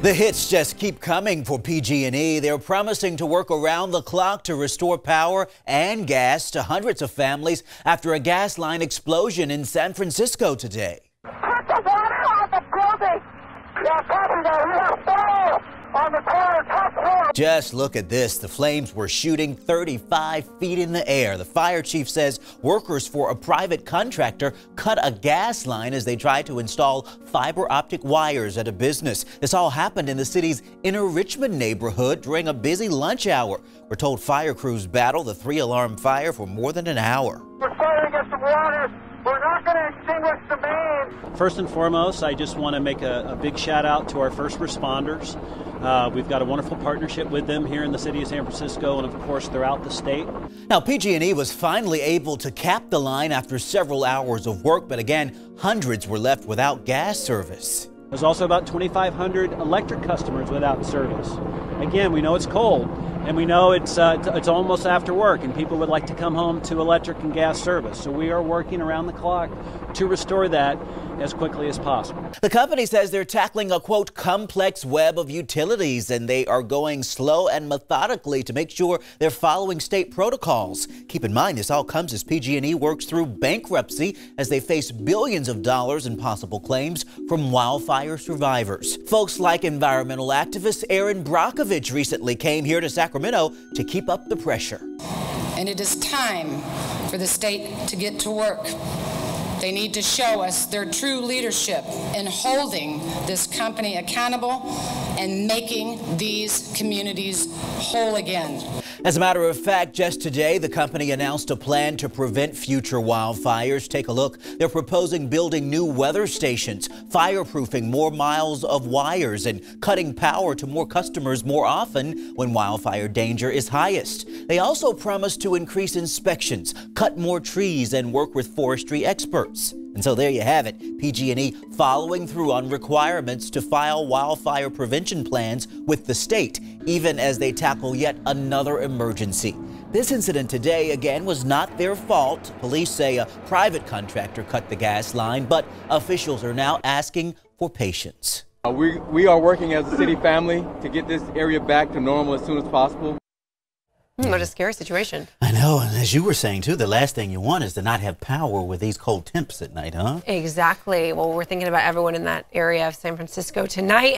The hits just keep coming for PG&E. They're promising to work around the clock to restore power and gas to hundreds of families after a gas line explosion in San Francisco today. Cut the water on the building! Yeah, copy that. We have fire on the corner, top floor. Just look at this. The flames were shooting 35 feet in the air. The fire chief says workers for a private contractor cut a gas line as they tried to install fiber optic wires at a business. This all happened in the city's Inner Richmond neighborhood during a busy lunch hour. We're told fire crews battled the 3-alarm fire for more than an hour. We're starting to get some water. We're not going to extinguish the main. First and foremost, I just want to make a big shout out to our first responders. We've got a wonderful partnership with them here in the city of San Francisco and, of course, throughout the state. Now, PG&E was finally able to cap the line after several hours of work, but again, hundreds were left without gas service. There's also about 2,500 electric customers without service. Again, we know it's cold, and we know it's almost after work, and people would like to come home to electric and gas service. So we are working around the clock to restore that as quickly as possible. The company says they're tackling a, quote, complex web of utilities, and they are going slow and methodically to make sure they're following state protocols. Keep in mind, this all comes as PG&E works through bankruptcy as they face billions of dollars in possible claims from wildfire survivors. Folks like environmental activist Aaron Brockovich recently came here to Sacramento to keep up the pressure. And it is time for the state to get to work. They need to show us their true leadership in holding this company accountable and making these communities whole again. As a matter of fact, just today, the company announced a plan to prevent future wildfires. Take a look. They're proposing building new weather stations, fireproofing more miles of wires, and cutting power to more customers more often when wildfire danger is highest. They also promise to increase inspections, cut more trees, and work with forestry experts. And so there you have it, PG&E following through on requirements to file wildfire prevention plans with the state, even as they tackle yet another emergency. This incident today, again, was not their fault. Police say a private contractor cut the gas line, but officials are now asking for patience. We are working as a city family to get this area back to normal as soon as possible. What a scary situation. I know, and as you were saying, too, the last thing you want is to not have power with these cold temps at night, huh? Exactly. Well, we're thinking about everyone in that area of San Francisco tonight.